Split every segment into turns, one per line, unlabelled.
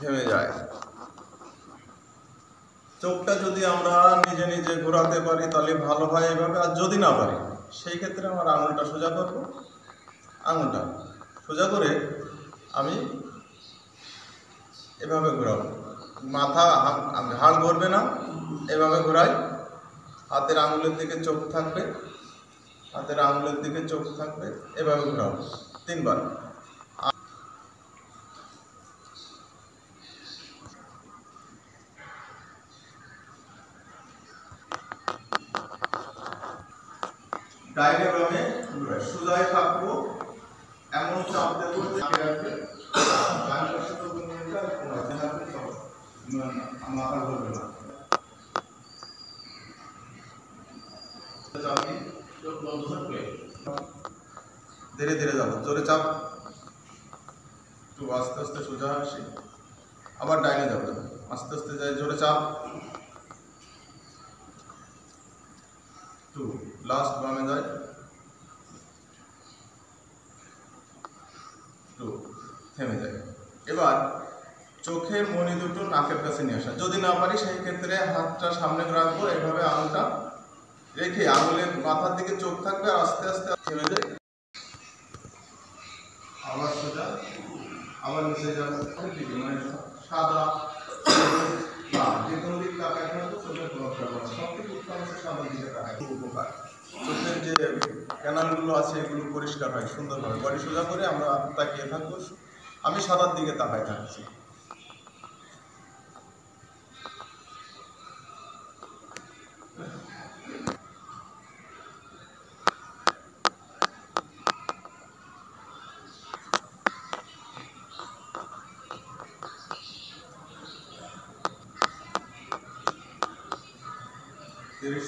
থেমে যায়। চোখটা যদি আমরা নিজে নিজে ঘোরাতে পারি তাহলে ভালো হয় এইভাবে, আর যদি না পারি সেই ক্ষেত্রে আমার আঙুলটা সোজা করব। আঙুলটা সোজা করে আমি এভাবে ঘোরাবো, মাথা ঘাড় ঘুরবে না, এভাবে ঘোরাই। হাতের আঙুলের দিকে চোখ থাকবে, হাতের আঙুলের দিকে চোখ থাকবে, এভাবে ঘোরাবো 3 বার। ডাইনে বামে সোজায় থাকবো, এমন চাপ দেবো যে ডান পাশে তো মাথা ঘুরবে না। ধীরে ধীরে যাবো, জোরে চাপ, একটু আস্তে আস্তে সোজা আসি, আবার ডাইনে যাবো, আস্তে আস্তে যাই, জোরে চাপ, একটু লাস্ট বামে যায়, একটু থেমে যায়। এবার চোখের মণি দুটো নাকের কাছে নিয়ে আসা, যদি না পারি সেই ক্ষেত্রে হাতটা সামনে রাখবো, এইভাবে আঙুলটা রেখে আঙুলের মাথার দিকে চোখ থাকবে, আর আস্তে আস্তে থেমে যায়, আবার সোজা, আবার নিচে যাবো, মানে সাদা যে কোনো দিক তাকায় না তো চোখের কোনো ব্যাপার, সব থেকে উত্তম হচ্ছে সাদা দিকে তাকায়, খুব উপকার। চোখের যে ক্যানালগুলো আছে এগুলো পরিষ্কার হয় সুন্দরভাবে। বডি সোজা করে আমরা তাকিয়ে থাকবো, আমি সাদার দিকে তাকায় থাকছি।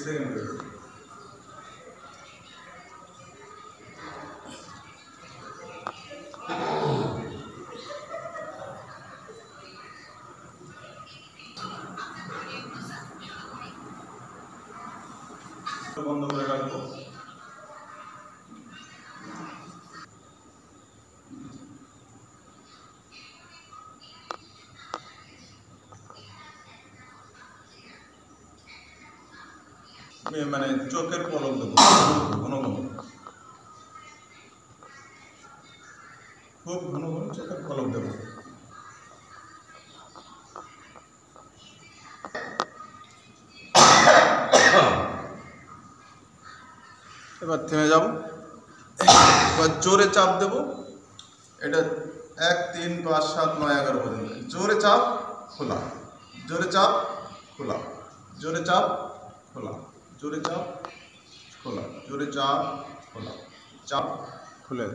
সেকেন্ড বন্ধ করে রাখবো। মানে চোখের পলক দেবো ঘন ঘন, খুব ঘন ঘন চোখের পলক দেবো। এবার থেমে যাব, এবার জোরে চাপ দেবো, এটা 1 3 5 7 9 11 পর্যন্ত জোরে চাপ, খোলা, জোরে চাপ, খোলা, জোরে চাপ, খোলা, জোরে চাপ, খোলা, জোরে চাপ, খোলা, চাপ, খুলে।